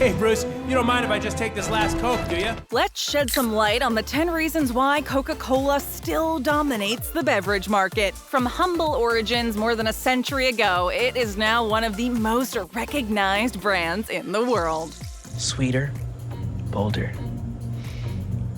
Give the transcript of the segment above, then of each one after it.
Hey, Bruce, you don't mind if I just take this last Coke, do you? Let's shed some light on the 10 reasons why Coca-Cola still dominates the beverage market. From humble origins more than a century ago, it is now one of the most recognized brands in the world. Sweeter, bolder,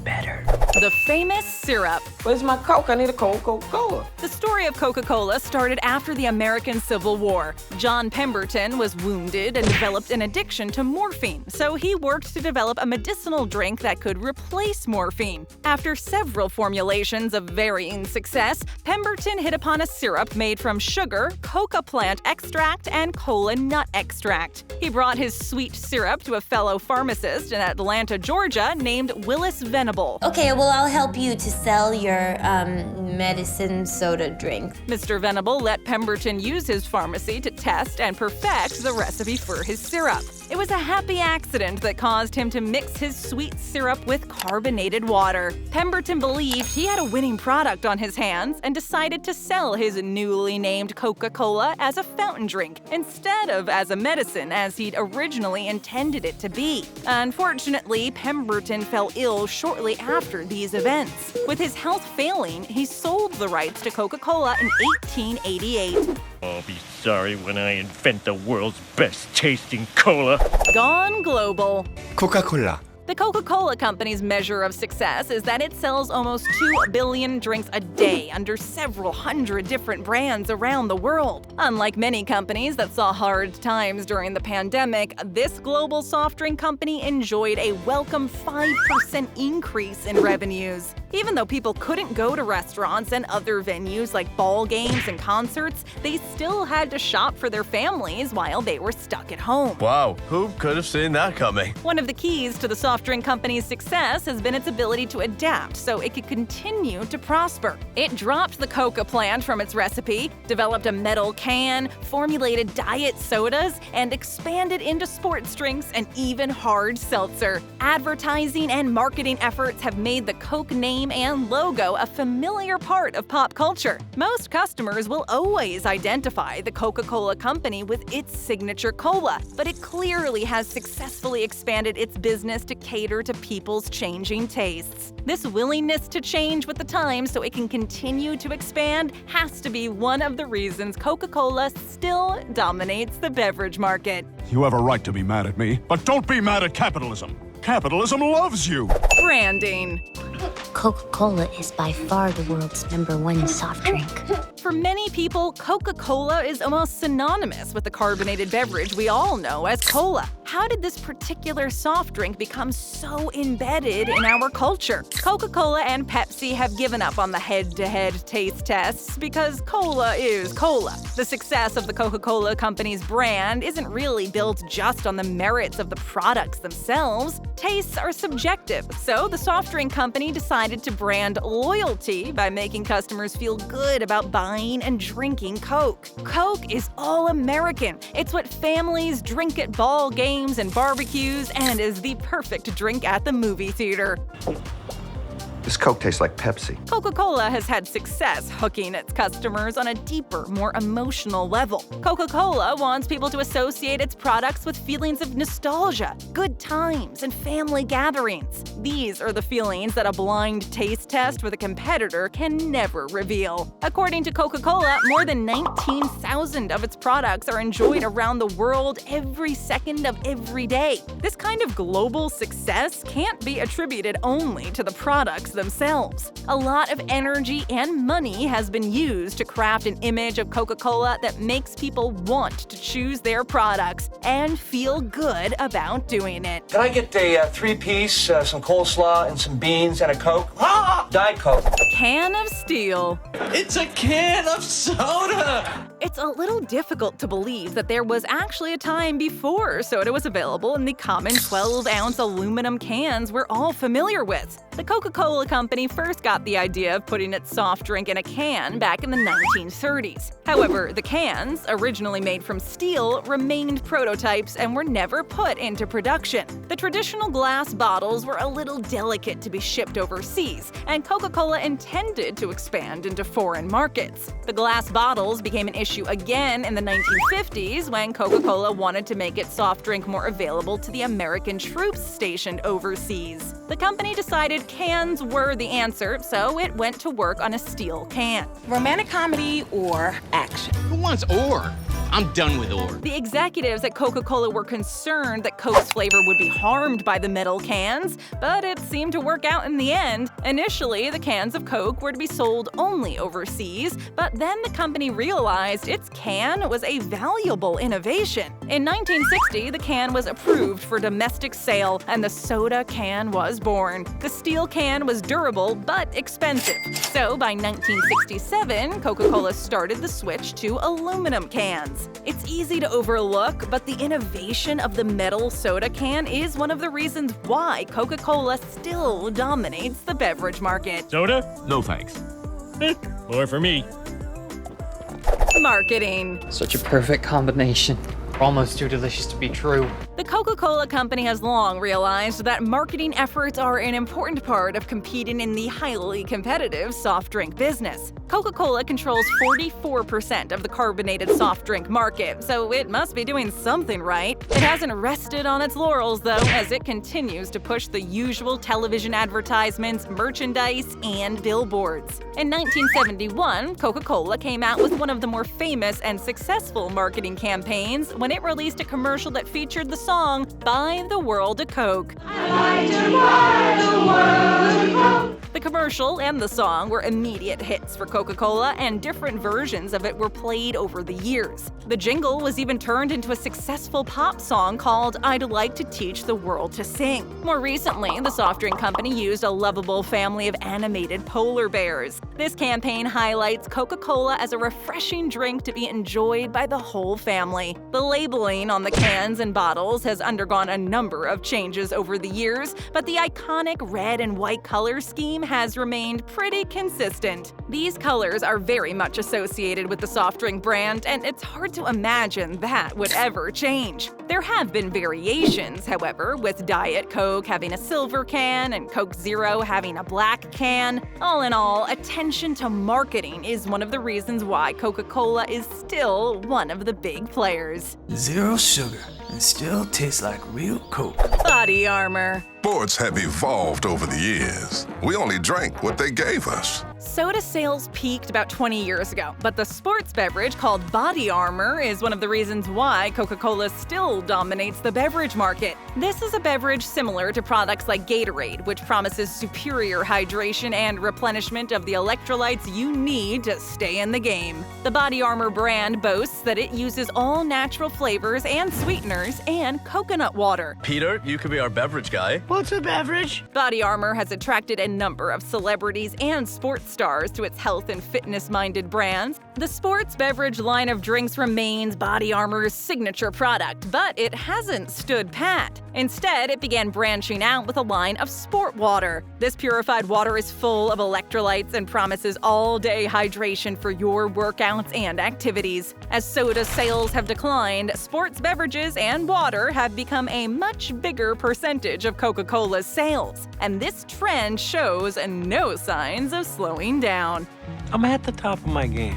better. The famous syrup. Where's my Coke? I need a Coca-Cola. The story of Coca-Cola started after the American Civil War. John Pemberton was wounded and developed an addiction to morphine, so he worked to develop a medicinal drink that could replace morphine. After several formulations of varying success, Pemberton hit upon a syrup made from sugar, coca plant extract, and cola nut extract. He brought his sweet syrup to a fellow pharmacist in Atlanta, Georgia, named Willis Venable. Okay, well, I'll help you to sell your medicine soda drink. Mr. Venable let Pemberton use his pharmacy to test and perfect the recipe for his syrup. It was a happy accident that caused him to mix his sweet syrup with carbonated water. Pemberton believed he had a winning product on his hands and decided to sell his newly named Coca-Cola as a fountain drink instead of as a medicine as he'd originally intended it to be. Unfortunately, Pemberton fell ill shortly after these events. With his health failing, he sold the rights to Coca-Cola in 1888. I'll be sorry when I invent the world's best tasting cola. Gone global. Coca-Cola. The Coca-Cola Company's measure of success is that it sells almost 2 billion drinks a day under several hundred different brands around the world. Unlike many companies that saw hard times during the pandemic, this global soft drink company enjoyed a welcome 5% increase in revenues. Even though people couldn't go to restaurants and other venues like ball games and concerts, they still had to shop for their families while they were stuck at home. Wow, who could have seen that coming? One of the keys to the soft drink company's success has been its ability to adapt so it could continue to prosper. It dropped the coca plant from its recipe, developed a metal can, formulated diet sodas, and expanded into sports drinks and even hard seltzer. Advertising and marketing efforts have made the Coke name and logo a familiar part of pop culture. Most customers will always identify the Coca-Cola Company with its signature cola, but it clearly has successfully expanded its business to cater to people's changing tastes. This willingness to change with the times so it can continue to expand has to be one of the reasons Coca-Cola still dominates the beverage market. You have a right to be mad at me, but don't be mad at capitalism. Capitalism loves you. Branding. Coca-Cola is by far the world's #1 soft drink. For many people, Coca-Cola is almost synonymous with the carbonated beverage we all know as cola. How did this particular soft drink become so embedded in our culture? Coca-Cola and Pepsi have given up on the head-to-head taste tests because cola is cola. The success of the Coca-Cola Company's brand isn't really built just on the merits of the products themselves. Tastes are subjective, so the soft drink company decided to brand loyalty by making customers feel good about buying and drinking Coke. Coke is all American. It's what families drink at ball games and barbecues and is the perfect drink at the movie theater. This Coke tastes like Pepsi. Coca-Cola has had success hooking its customers on a deeper, more emotional level. Coca-Cola wants people to associate its products with feelings of nostalgia, good times, and family gatherings. These are the feelings that a blind taste test with a competitor can never reveal. According to Coca-Cola, more than 19,000 of its products are enjoyed around the world every second of every day. This kind of global success can't be attributed only to the products themselves. A lot of energy and money has been used to craft an image of Coca-Cola that makes people want to choose their products and feel good about doing it. Can I get a 3-piece, some coleslaw, and some beans, and a Coke? Ah! Diet Coke. Can of Steel. It's a can of soda! It's a little difficult to believe that there was actually a time before soda was available in the common 12-ounce aluminum cans we're all familiar with. The Coca-Cola Company first got the idea of putting its soft drink in a can back in the 1930s. However, the cans, originally made from steel, remained prototypes and were never put into production. The traditional glass bottles were a little delicate to be shipped overseas, and Coca-Cola intended to expand into foreign markets. The glass bottles became an issue again in the 1950s when Coca-Cola wanted to make its soft drink more available to the American troops stationed overseas. The company decided cans were the answer, so it went to work on a steel can. Romantic comedy or action? Who wants or? I'm done with or. The executives at Coca-Cola were concerned that Coke's flavor would be harmed by the metal cans, but it seemed to work out in the end. Initially, the cans of Coke were to be sold only overseas, but then the company realized its can was a valuable innovation. In 1960, the can was approved for domestic sale, and the soda can was born. The steel can was durable but expensive, so by 1967, Coca-Cola started the switch to aluminum cans. It's easy to overlook, but the innovation of the metal soda can is one of the reasons why Coca-Cola still dominates the beverage market. Soda? No thanks. More for me. Marketing. Such a perfect combination. Almost too delicious to be true. The Coca-Cola Company has long realized that marketing efforts are an important part of competing in the highly competitive soft drink business. Coca-Cola controls 44% of the carbonated soft drink market, so it must be doing something right. It hasn't rested on its laurels, though, as it continues to push the usual television advertisements, merchandise, and billboards. In 1971, Coca-Cola came out with one of the more famous and successful marketing campaigns when it released a commercial that featured the song Buy the World a Coke. The commercial and the song were immediate hits for Coca-Cola, and different versions of it were played over the years. The jingle was even turned into a successful pop song called I'd Like to Teach the World to Sing. More recently, the soft drink company used a lovable family of animated polar bears. This campaign highlights Coca-Cola as a refreshing drink to be enjoyed by the whole family. The labeling on the cans and bottles has undergone a number of changes over the years, but the iconic red and white color scheme has remained pretty consistent. These colors are very much associated with the soft drink brand, and it's hard to imagine that would ever change. There have been variations, however, with Diet Coke having a silver can and Coke Zero having a black can. All in all, attention to marketing is one of the reasons why Coca-Cola is still one of the big players. Zero sugar and still tastes like real Coke. Body Armor. Sports have evolved over the years. We only drank what they gave us. Soda sales peaked about 20 years ago, but the sports beverage called Body Armor is one of the reasons why Coca-Cola still dominates the beverage market. This is a beverage similar to products like Gatorade, which promises superior hydration and replenishment of the electrolytes you need to stay in the game. The Body Armor brand boasts that it uses all natural flavors and sweeteners and coconut water. Peter, you could be our beverage guy. What's a beverage? Body Armor has attracted a number of celebrities and sports stars to its health and fitness-minded brands. The sports beverage line of drinks remains Body Armor's signature product, but it hasn't stood pat. Instead, it began branching out with a line of sport water. This purified water is full of electrolytes and promises all-day hydration for your workouts and activities. As soda sales have declined, sports beverages and water have become a much bigger percentage of Coca-Cola's sales, and this trend shows no signs of slowing down. I'm at the top of my game.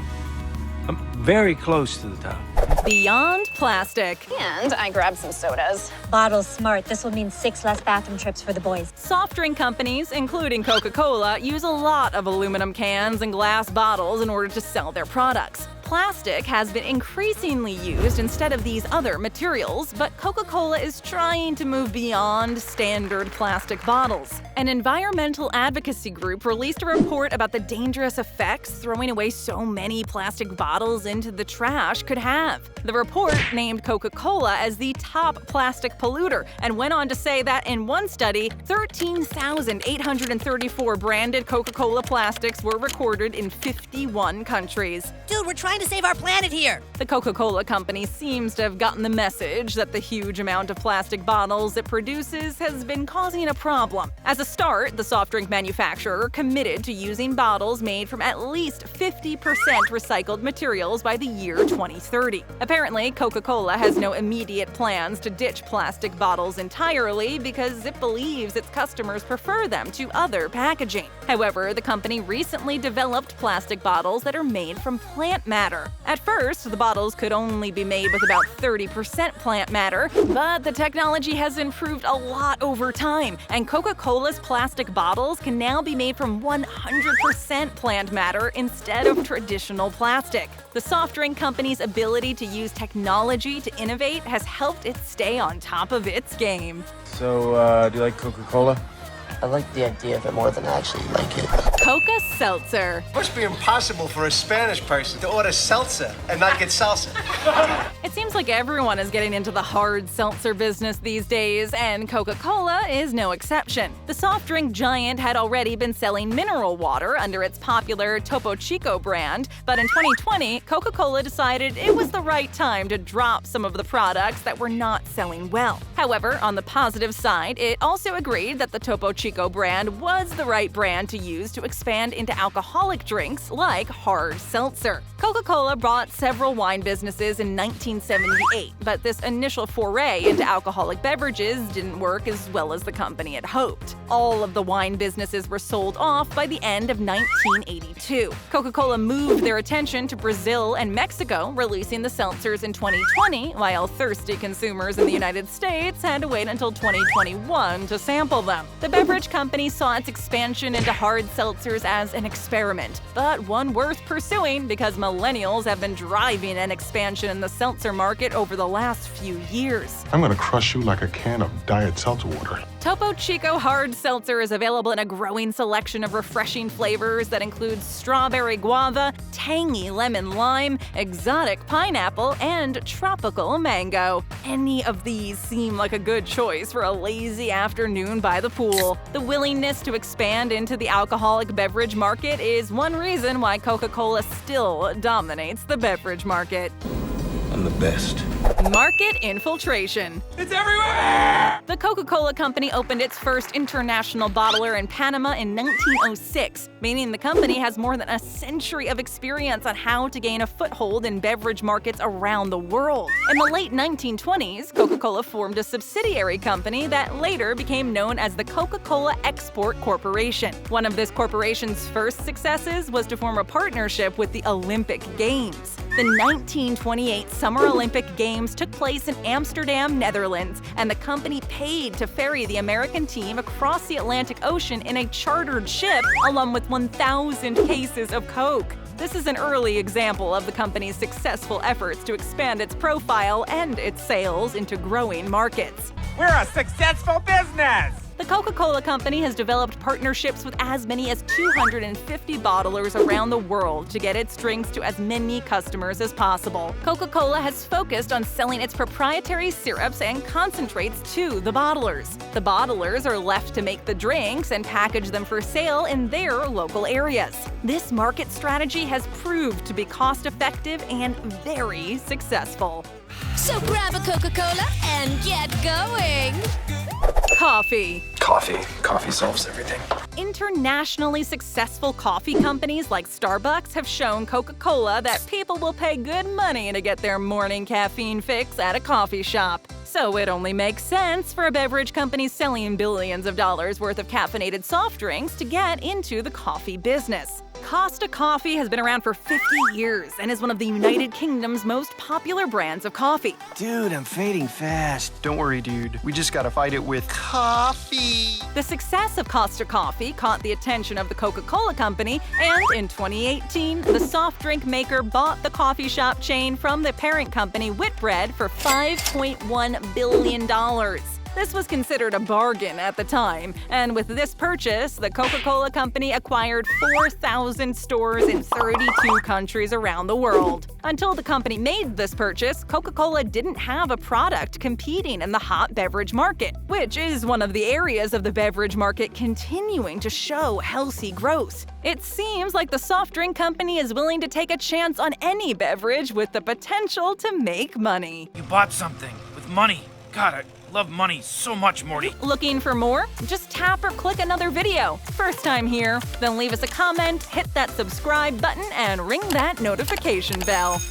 I'm very close to the top. Beyond plastic. And I grabbed some sodas. Bottles smart. This will mean 6 less bathroom trips for the boys. Soft drink companies, including Coca-Cola, use a lot of aluminum cans and glass bottles in order to sell their products. Plastic has been increasingly used instead of these other materials, but Coca-Cola is trying to move beyond standard plastic bottles. An environmental advocacy group released a report about the dangerous effects throwing away so many plastic bottles into the trash could have. The report named Coca-Cola as the top plastic polluter and went on to say that in one study, 13,834 branded Coca-Cola plastics were recorded in 51 countries. Dude, we're trying trying to save our planet here. The Coca-Cola Company seems to have gotten the message that the huge amount of plastic bottles it produces has been causing a problem. As a start, the soft drink manufacturer committed to using bottles made from at least 50% recycled materials by the year 2030. Apparently, Coca-Cola has no immediate plans to ditch plastic bottles entirely because it believes its customers prefer them to other packaging. However, the company recently developed plastic bottles that are made from plant matter. At first, the bottles could only be made with about 30% plant matter, but the technology has improved a lot over time, and Coca-Cola's plastic bottles can now be made from 100% plant matter instead of traditional plastic. The soft drink company's ability to use technology to innovate has helped it stay on top of its game. So, do you like Coca-Cola? I like the idea of it more than I actually like it. Coca Seltzer. Must be impossible for a Spanish person to order seltzer and not get salsa. It seems like everyone is getting into the hard seltzer business these days, and Coca-Cola is no exception. The soft drink giant had already been selling mineral water under its popular Topo Chico brand, but in 2020, Coca-Cola decided it was the right time to drop some of the products that were not selling well. However, on the positive side, it also agreed that the Topo Chico brand was the right brand to use to expand into alcoholic drinks like hard seltzer. Coca-Cola bought several wine businesses in 1978, but this initial foray into alcoholic beverages didn't work as well as the company had hoped. All of the wine businesses were sold off by the end of 1982. Coca-Cola moved their attention to Brazil and Mexico, releasing the seltzers in 2020, while thirsty consumers in the United States had to wait until 2021 to sample them. The beverage company saw its expansion into hard seltzers as an experiment, but one worth pursuing because millennials have been driving an expansion in the seltzer market over the last few years. I'm gonna crush you like a can of diet seltzer water. Topo Chico Hard Seltzer is available in a growing selection of refreshing flavors that include strawberry guava, tangy lemon lime, exotic pineapple, and tropical mango. Any of these seem like a good choice for a lazy afternoon by the pool. The willingness to expand into the alcoholic beverage market is one reason why Coca-Cola still dominates the beverage market. I'm the best. Market infiltration. It's everywhere! The Coca-Cola Company opened its first international bottler in Panama in 1906, meaning the company has more than a century of experience on how to gain a foothold in beverage markets around the world. In the late 1920s, Coca-Cola formed a subsidiary company that later became known as the Coca-Cola Export Corporation. One of this corporation's first successes was to form a partnership with the Olympic Games. The 1928 Summer Olympic Games took place in Amsterdam, Netherlands, and the company paid to ferry the American team across the Atlantic Ocean in a chartered ship, along with 1,000 cases of Coke. This is an early example of the company's successful efforts to expand its profile and its sales into growing markets. We're a successful business! The Coca-Cola Company has developed partnerships with as many as 250 bottlers around the world to get its drinks to as many customers as possible. Coca-Cola has focused on selling its proprietary syrups and concentrates to the bottlers. The bottlers are left to make the drinks and package them for sale in their local areas. This market strategy has proved to be cost-effective and very successful. So grab a Coca-Cola and get going. Coffee. Coffee solves everything. Internationally successful coffee companies like Starbucks have shown Coca-Cola that people will pay good money to get their morning caffeine fix at a coffee shop. So it only makes sense for a beverage company selling billions of dollars worth of caffeinated soft drinks to get into the coffee business. Costa Coffee has been around for 50 years and is one of the United Kingdom's most popular brands of coffee. Dude, I'm fading fast. Don't worry, dude. We just gotta fight it with coffee. The success of Costa Coffee caught the attention of the Coca-Cola Company, and in 2018, the soft drink maker bought the coffee shop chain from the parent company Whitbread for $5.1 billion. This was considered a bargain at the time, and with this purchase, the Coca-Cola Company acquired 4,000 stores in 32 countries around the world. Until the company made this purchase, Coca-Cola didn't have a product competing in the hot beverage market, which is one of the areas of the beverage market continuing to show healthy growth. It seems like the soft drink company is willing to take a chance on any beverage with the potential to make money. You bought something with money. God, I love money so much, Morty. Looking for more? Just tap or click another video. First time here? Then leave us a comment, hit that subscribe button, and ring that notification bell.